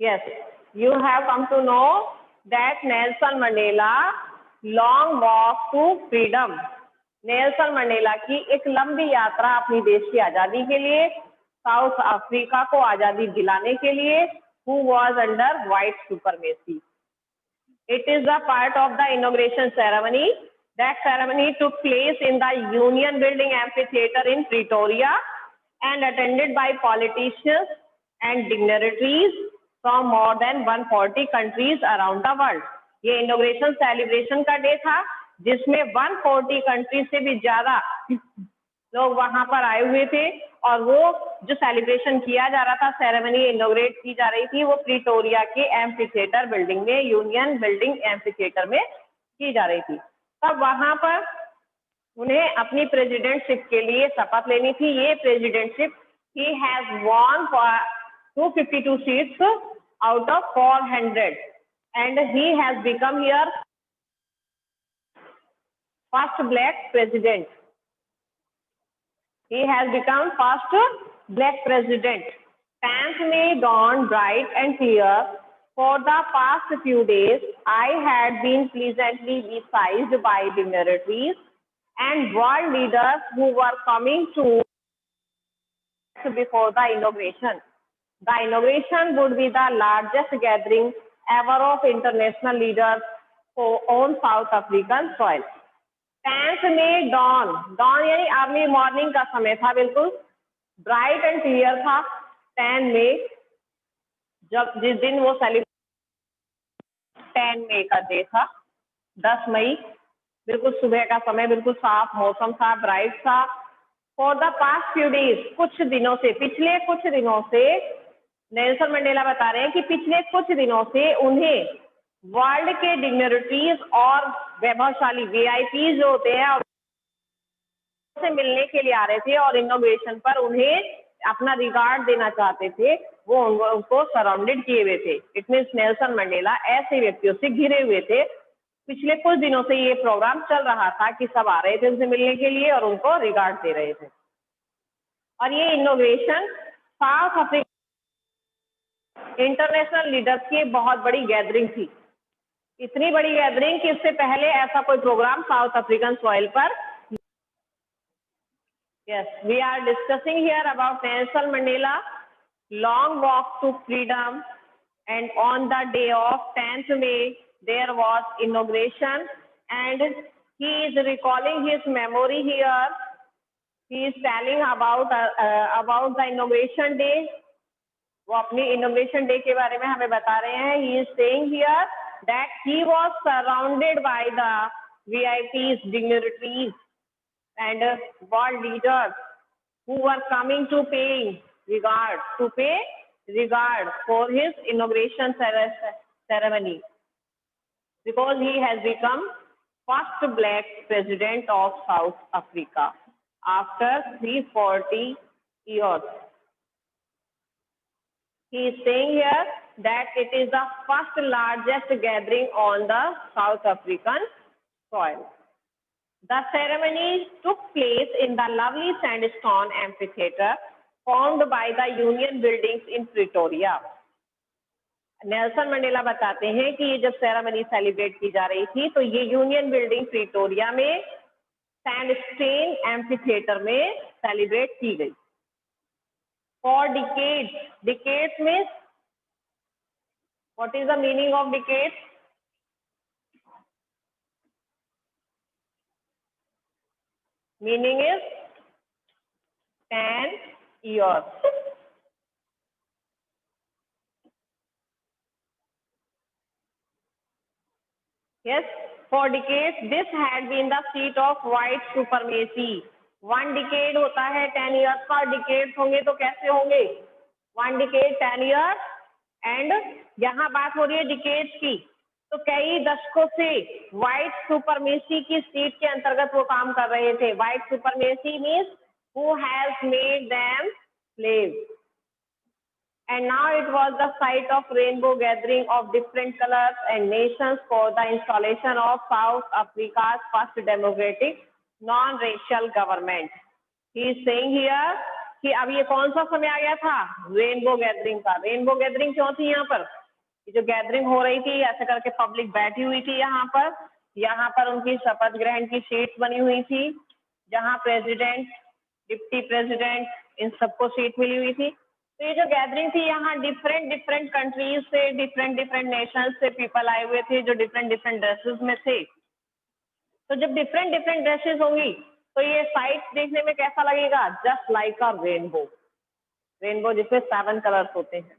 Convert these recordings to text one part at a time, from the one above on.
Yes, you have come to know that Nelson Mandela long walk to freedom. Nelson Mandela की एक लंबी यात्रा अपनी देश की आजादी के लिए, साउथ अफ्रीका को आजादी दिलाने के लिए, who was under white supremacy. It is a part of the inauguration ceremony. That ceremony took place in the Union Building Amphitheater in Pretoria and attended by politicians and dignitaries from more than 140 countries around the world. ये inauguration celebration का day था जिसमें 140 country से भी ज्यादा लोग वहां पर आए हुए थे और वो जो सेलिब्रेशन किया जा रहा था, सेरेमनी इनॉग्रेट की जा रही थी, वो प्रिटोरिया के एम्फीथिएटर बिल्डिंग में, यूनियन बिल्डिंग एम्फीथिएटर में की जा रही थी। तब वहां पर उन्हें अपनी प्रेसिडेंटशिप के लिए शपथ लेनी थी। ये presidentship he has won 252 seats out of 400 and he has become here first black president. He has become first black president. 10th May dawned bright and clear. For the past few days, I had been pleasantly besieged by dignitaries and world leaders who were coming to before the inauguration. The inauguration would be the largest gathering ever of international leaders on South African soil. 10th May dawn यानी early morning का समय था, बिल्कुल bright and clear था। 10 मई जब जिस दिन वो सेलिब्रेट 10 मई का डे था, 10 मई बिल्कुल सुबह का समय, बिल्कुल साफ मौसम था, ब्राइट था। For the past few days, कुछ दिनों से, पिछले कुछ दिनों से नेल्सन मंडेला बता रहे हैं कि पिछले कुछ दिनों से उन्हें वर्ल्ड के डिग्निटरीज और वैभवशाली वीआईपी जो होते हैं से मिलने के लिए आ रहे थे और इनॉग्रेशन पर उन्हें अपना रिगार्ड देना चाहते थे। वो उनको सराउंडेड किए हुए थे। इट मीन्स नेल्सन मंडेला ऐसे व्यक्तियों से घिरे हुए थे। पिछले कुछ दिनों से ये प्रोग्राम चल रहा था कि सब आ रहे थे उनसे मिलने के लिए और उनको रिगार्ड दे रहे थे। और ये inauguration south Africa international leaders की बहुत बड़ी गैदरिंग थी। इतनी बड़ी गैदरिंग कि इससे पहले ऐसा कोई प्रोग्राम साउथ अफ्रीकन सॉइल पर। Yes, we are discussing here about Nelson Mandela long walk to freedom, and on the day of 10th May there was inauguration and he is recalling his memory here. He is telling about the inauguration day. वो अपनी inauguration day के बारे में हमें बता रहे हैं। He is saying here that he was surrounded by the VIPs, dignitaries and world leaders who were coming to pay regard for his inauguration ceremony, because he has become first black president of South Africa after 340 years. He is saying here that it is the first largest gathering on the South African soil. The ceremony took place in the lovely sandstone amphitheater formed by the Union buildings in Pretoria. Nelson Mandela बताते हैं कि ये जब ceremony celebrate की जा रही थी तो ये यूनियन बिल्डिंग प्रिटोरिया में सैंडस्टेन एम्फीथिएटर में सेलिब्रेट की गई। For decades, decades means, what is the meaning of decades? Meaning is 10 years. Yes, for decades this had been the seat of white supremacy. 1 decade होता है 10 years का, decades होंगे तो कैसे होंगे? 1 decade 10 years, एंड यहाँ बात हो रही है decades की, तो कई दशकों से व्हाइट सुपरमेसी की सीट के अंतर्गत वो काम कर रहे थे। White supremacy means who has made them slaves, and now it was the site of rainbow gathering of different colors and nations for the installation of South Africa's first democratic non-racial government. He is saying here कि अब ये कौन सा समय आ गया था rainbow gathering का। Rainbow gathering क्यों थी यहाँ पर? ये जो गैदरिंग हो रही थी, ऐसे करके पब्लिक बैठी हुई थी यहाँ पर उनकी शपथ ग्रहण की सीट बनी हुई थी, जहाँ प्रेसिडेंट, डिप्टी प्रेसिडेंट, इन सबको सीट मिली हुई थी। तो ये जो गैदरिंग थी, यहाँ डिफरेंट डिफरेंट कंट्रीज से, डिफरेंट डिफरेंट नेशंस से पीपल आए हुए थे, जो डिफरेंट डिफरेंट ड्रेसेस में थे। तो जब डिफरेंट डिफरेंट ड्रेसेस होंगी तो ये साइट देखने में कैसा लगेगा? जस्ट लाइक अ रेनबो, रेनबो जिसमें 7 कलर्स होते हैं।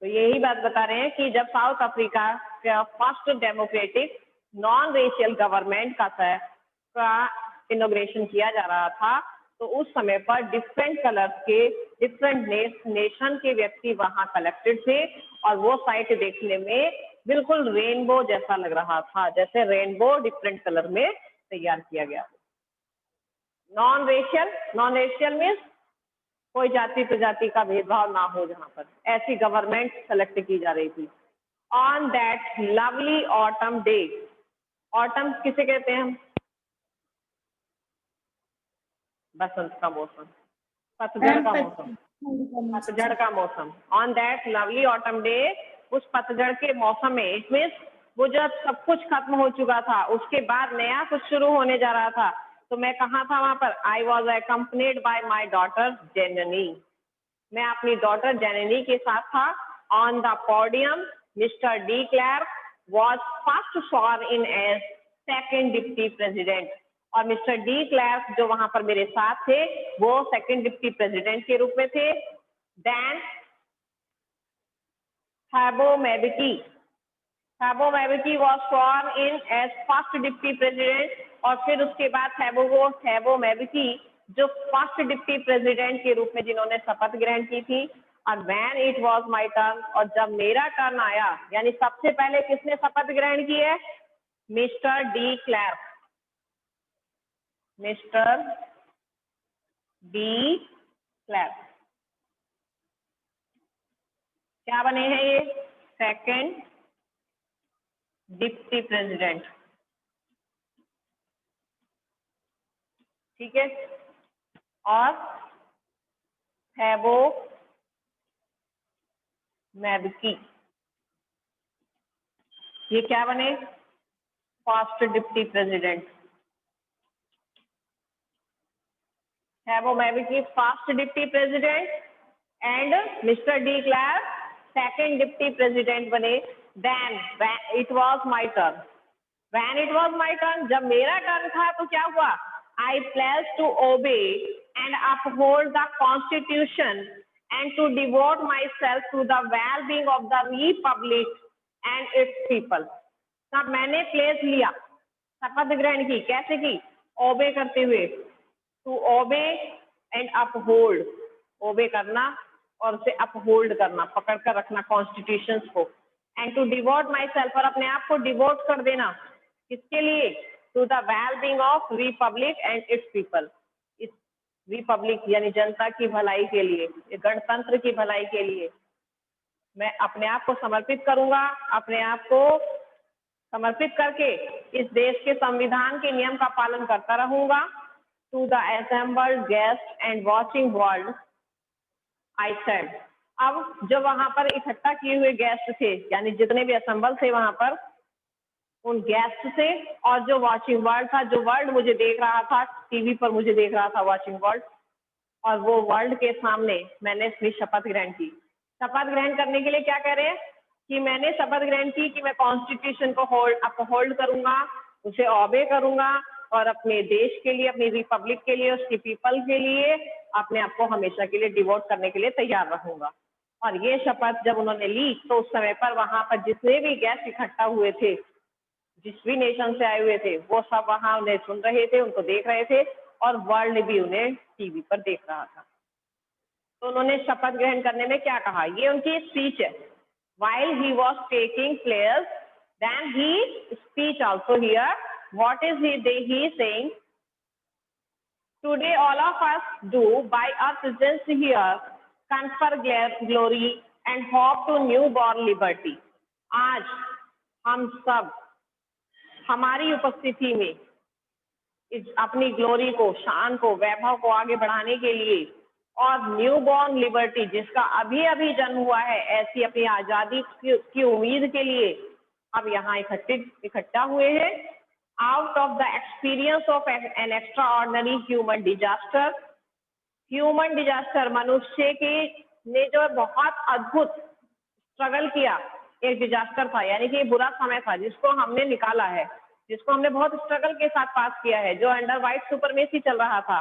तो यही बात बता रहे हैं कि जब साउथ अफ्रीका का first democratic non racial government का इनोग्रेशन किया जा रहा था, तो उस समय पर डिफरेंट कलर्स के डिफरेंट नेशन के व्यक्ति वहां कलेक्टेड थे और वो साइट देखने में बिल्कुल रेनबो जैसा लग रहा था, जैसे रेनबो डिफरेंट कलर में तैयार किया गया। नॉन रेशियल मीन्स कोई जाति प्रजाति का भेदभाव ना हो, जहां पर ऐसी गवर्नमेंट सेलेक्ट की जा रही थी। On that lovely autumn day, autumn किसे कहते हैं हम? बसंत का मौसम, पतझड़ का मौसम, पतझड़ का मौसम। On that lovely autumn day, उस पतझड़ के मौसम में, इट मीन्स वो जब सब कुछ खत्म हो चुका था, उसके बाद नया कुछ शुरू होने जा रहा था। तो मैं कहाँ था वहां पर? I was accompanied by my daughter Zenani, मैं अपनी डॉटर जेननी के साथ था। On the podium Mister de Klerk was first sworn in as second deputy president, और मिस्टर डी क्लैर्क जो वहां पर मेरे साथ थे वो सेकेंड डिप्टी प्रेसिडेंट के रूप में थे। Then Thabo Mbeki was sworn in as first deputy president, और फिर उसके बाद थैबो मैबेकी जो फर्स्ट डिप्टी प्रेसिडेंट के रूप में जिन्होंने शपथ ग्रहण की थी। और when it was my turn, और जब मेरा टर्न आया, यानी सबसे पहले किसने शपथ ग्रहण की है? Mister de Clark, mister de Clark क्या बने हैं ये? सेकंड डिप्टी प्रेसिडेंट, ठीक है। और थैबो मैबेकी ये क्या बने? First deputy president. Thabo Mbeki first deputy president and Mister de Klerk second deputy president बने। Then it was my turn, when it was my turn, जब मेरा टर्न था तो क्या हुआ? I pledge to obey and uphold the constitution and to devote myself to the well being of the republic and its people. तब मैंने pledge लिया, शपथ ग्रहण की, कैसे की? ओबे करते हुए, टू ओबे एंड अपहोल्ड, ओबे करना और उसे अपहोल्ड करना, पकड़ कर रखना कॉन्स्टिट्यूशन को। And to devote myself, और अपने आप को डिवोट कर देना, किसके लिए? To the well being of republic and its people, इस रिपब्लिक यानी जनता की भलाई के लिए, गणतंत्र की भलाई के लिए मैं अपने आप को समर्पित करूंगा। अपने आप को समर्पित करके इस देश के संविधान के नियम का पालन करता रहूंगा। To the assembled guests and watching world I said, अब जो वहां पर इकट्ठा किए हुए गेस्ट थे, यानी जितने भी असेंबल थे वहां पर, उन गेस्ट से, और जो वॉचिंग वर्ल्ड था, जो वर्ल्ड मुझे देख रहा था, टीवी पर मुझे देख रहा था वॉचिंग वर्ल्ड, और वो वर्ल्ड के सामने मैंने अपनी शपथ ग्रहण की। शपथ ग्रहण करने के लिए क्या कह रहे हैं? कि मैंने शपथ ग्रहण की कि मैं कॉन्स्टिट्यूशन को अपहोल्ड करूंगा, उसे ऑबे करूंगा, और अपने देश के लिए, अपनी रिपब्लिक के लिए, उसकी पीपल के लिए अपने आप को हमेशा के लिए डिवोट करने के लिए तैयार रहूंगा। और ये शपथ जब उन्होंने ली तो उस समय पर वहां पर जितने भी गेस्ट इकट्ठा हुए थे, जिस भी नेशन से आए हुए थे, वो सब वहां उन्हें सुन रहे थे, उनको देख रहे थे, और वर्ल्ड भी उन्हें टीवी पर देख रहा था। तो उन्होंने शपथ ग्रहण करने में क्या कहा? ये उनकी स्पीच है। While he was taking place, then he speech also here. What is he saying? Today all of us do by our presence here confer glory and hope to newborn liberty. आज हम सब हमारी उपस्थिति में इस अपनी glory को, शान को, वैभव को आगे बढ़ाने के लिए और न्यूबॉर्न लिबर्टी, जिसका अभी अभी जन्म हुआ है, ऐसी अपनी आजादी की उम्मीद के लिए अब यहाँ इकट्ठा हुए हैं। Out of the experience of an extra ordinary human disaster, मनुष्य के ने जो बहुत अद्भुत स्ट्रगल किया, एक डिजास्टर था, यानी कि बुरा समय था जिसको हमने निकाला है, जिसको हमने बहुत स्ट्रगल के साथ पास किया है, जो अंडर व्हाइट सुपरमेसी चल रहा था।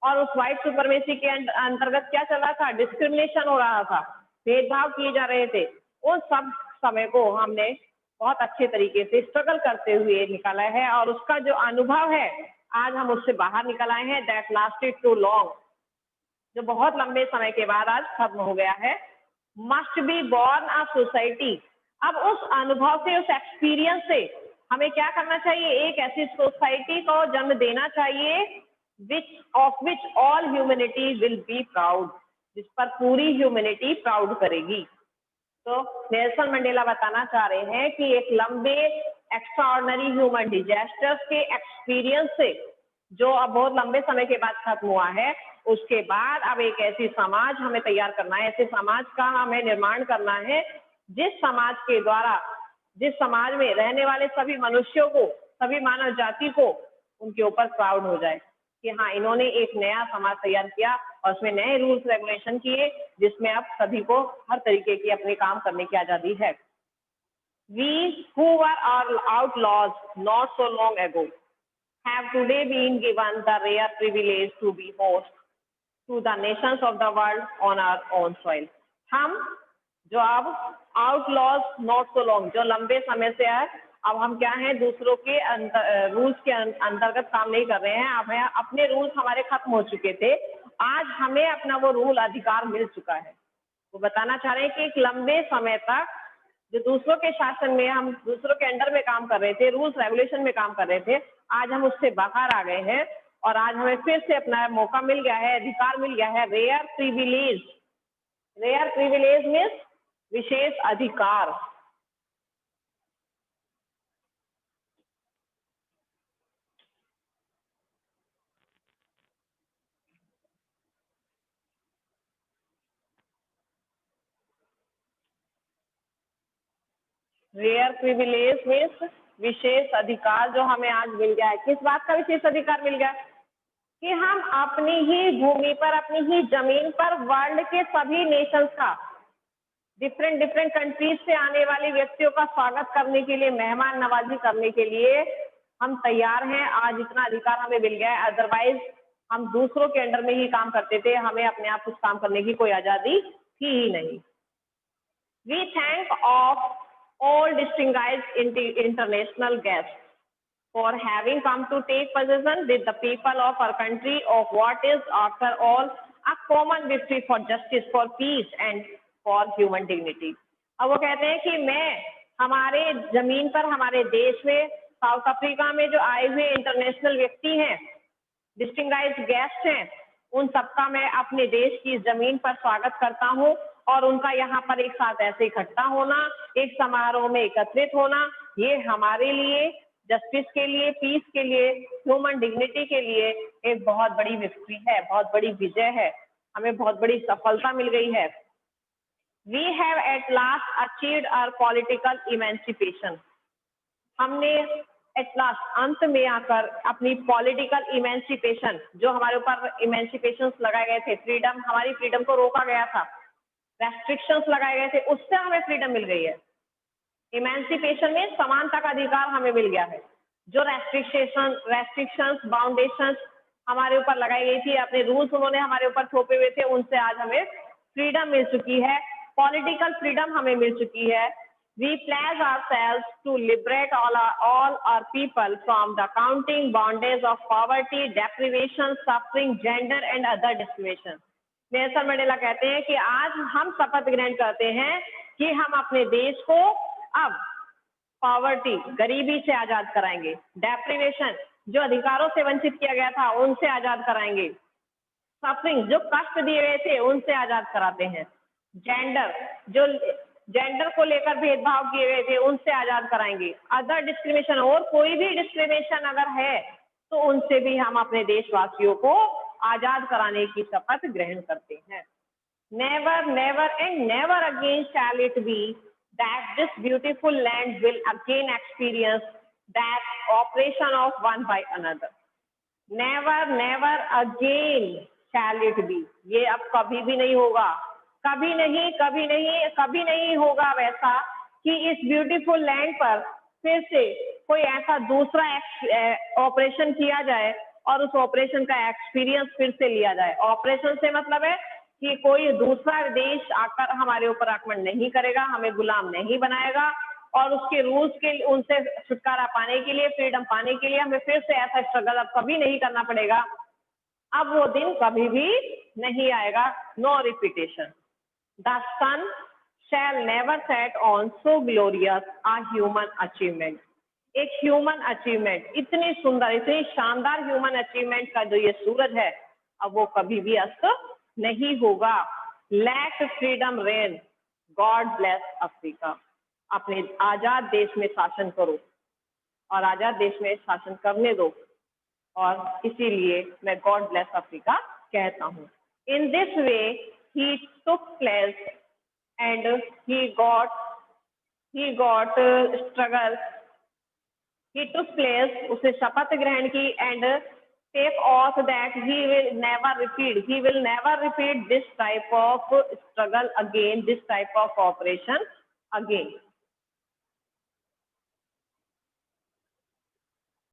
और उस व्हाइट सुपरमेसी के अंतर्गत क्या चल रहा था? डिस्क्रिमिनेशन हो रहा था, भेदभाव किए जा रहे थे। उन सब समय को हमने बहुत अच्छे तरीके से स्ट्रगल करते हुए निकाला है, और उसका जो अनुभव है आज हम उससे बाहर निकल आए हैं। दैट लास्टेड टू लॉन्ग, जो बहुत लंबे समय के बाद आज खत्म हो गया है। Must be born a society, अब उस अनुभव से, उस एक्सपीरियंस से हमें क्या करना चाहिए? एक ऐसी सोसाइटी को जन्म देना चाहिए which all humanity will be proud, जिस पर पूरी ह्यूमैनिटी प्राउड करेगी। तो नेल्सन मंडेला बताना चाह रहे हैं कि एक लंबे एक्स्ट्रा ऑर्डिनरी ह्यूमन डिजास्टर्स के एक्सपीरियंस से, जो अब बहुत लंबे समय के बाद खत्म हुआ है, उसके बाद अब एक ऐसी समाज हमें तैयार करना है, ऐसे समाज का हमें निर्माण करना है जिस समाज के द्वारा, जिस समाज में रहने वाले सभी मनुष्यों को, सभी मानव जाति को उनके ऊपर प्राउड हो जाए कि हाँ, इन्होंने एक नया समाज तैयार किया और उसमें नए रूल्स रेगुलेशन किए, जिसमें अब सभी को हर तरीके की अपने काम करने की आजादी है। We who were all outlaws not so long ago have today been given the rare privilege to be host to the nations of the world on our own soil. हम जो अब outlaws not so long, जो लंबे समय से है, अब हम क्या हैं? दूसरों के रूल्स के अंतर्गत काम नहीं कर रहे हैं। अब अपने रूल्स हमारे खत्म हो चुके थे, आज हमें अपना वो रूल अधिकार मिल चुका है। वो बताना चाह रहे हैं कि एक लंबे समय तक जो दूसरों के शासन में, हम दूसरों के अंडर में काम कर रहे थे, रूल्स रेगुलेशन में काम कर रहे थे, आज हम उससे बाहर आ गए हैं और आज हमें फिर से अपना मौका मिल गया है, अधिकार मिल गया है। रेयर प्रिविलेज मीन्स विशेष अधिकार। रेयर प्रिविलेज मीन्स विशेष अधिकार जो हमें आज मिल गया है। किस बात का विशेष अधिकार मिल गया? कि हम अपनी ही भूमि पर, अपनी ही जमीन पर वर्ल्ड के सभी नेशंस का, डिफरेंट कंट्रीज से आने वाले व्यक्तियों का स्वागत करने के लिए, मेहमान नवाजी करने के लिए हम तैयार हैं। आज इतना अधिकार हमें मिल गया है, अदरवाइज हम दूसरों के अंडर में ही काम करते थे, हमें अपने आप कुछ काम करने की कोई आजादी थी ही नहीं। We thank of all distinguished international guests for having come to take possession with the people of our country of what is, after all, a common victory for justice, for peace and for human dignity. अब वो कहते हैं कि मैं हमारे जमीन पर, हमारे देश में, साउथ अफ्रीका में जो आए हुए इंटरनेशनल व्यक्ति हैं, डिस्टिंग्विश्ड गेस्ट हैं, उन सबका मैं अपने देश की जमीन पर स्वागत करता हूं। और उनका यहाँ पर एक साथ ऐसे इकट्ठा होना, एक समारोह में एकत्रित होना, ये हमारे लिए, जस्टिस के लिए, पीस के लिए, ह्यूमन डिग्निटी के लिए एक बहुत बड़ी विक्ट्री है, बहुत बड़ी विजय है, हमें बहुत बड़ी सफलता मिल गई है। We have at last achieved our political emancipation. हमने एट लास्ट, अंत में आकर, अपनी पॉलिटिकल इमेंसिपेशन, जो हमारे ऊपर इमेंसिपेशन लगाए गए थे, फ्रीडम, हमारी फ्रीडम को रोका गया था, रेस्ट्रिक्शंस लगाए गए थे, उससे हमें फ्रीडम मिल गई है। इमेंसिपेशन में समानता का अधिकार हमें मिल गया है। जो रेस्ट्रिक्शंस, बाउंडेशंस हमारे ऊपर लगाई गई थी, अपने रूल्स उन्होंने हमारे ऊपर थोपे हुए थे, उनसे आज हमें फ्रीडम मिल चुकी है, पॉलिटिकल फ्रीडम हमें मिल चुकी है। We pledge ourselves to liberate all our people from the counting bondage of poverty, deprivation, suffering, gender and other discrimination. Nelson Mandela कहते हैं कि आज हम शपथ ग्रहण करते हैं कि हम अपने देश को अब पॉवर्टी, गरीबी से आजाद कराएंगे, डेप्रिवेशन, जो अधिकारों से वंचित किया गया था, उनसे आजाद कराएंगे, सफरिंग, जो कष्ट दिए गए थे, उनसे आजाद कराते हैं, जेंडर, जो जेंडर को लेकर भेदभाव किए गए थे, उनसे आजाद कराएंगे, अदर डिस्क्रिमिनेशन, और कोई भी डिस्क्रिमिनेशन अगर है तो उनसे भी हम अपने देशवासियों को आजाद कराने की शपथ ग्रहण करते हैं। Never never and never again shall it be that this beautiful land will again experience that operation of one by another. Never never again shall it be, ये अब कभी भी नहीं होगा, कभी नहीं कभी नहीं कभी नहीं होगा वैसा कि इस ब्यूटीफुल लैंड पर फिर से कोई ऐसा दूसरा ऑपरेशन किया जाए और उस ऑपरेशन का एक्सपीरियंस फिर से लिया जाए। ऑपरेशन से मतलब है कि कोई दूसरा देश आकर हमारे ऊपर आक्रमण नहीं करेगा, हमें गुलाम नहीं बनाएगा और उसके रूल्स के उनसे छुटकारा पाने के लिए, फ्रीडम पाने के लिए हमें फिर से ऐसा स्ट्रगल अब कभी नहीं करना पड़ेगा। अब वो दिन कभी भी नहीं आएगा। No repetition. The sun shall never set on so glorious a human achievement। एक ह्यूमन अचीवमेंट, इतनी सुंदर इतनी शानदार ह्यूमन अचीवमेंट का जो ये सूरज है, अब वो कभी भी अस्त नहीं होगा। Let freedom reign, God bless Africa. अपने आजाद देश में शासन करो और आजाद देश में शासन करने दो, और इसीलिए मैं गॉड ब्लेस अफ्रीका कहता हूँ। In this way he took place and he got struggle, he took place, उसे शपथ ग्रहण की, and take oath that he will never repeat this type of struggle again, this type of operation again।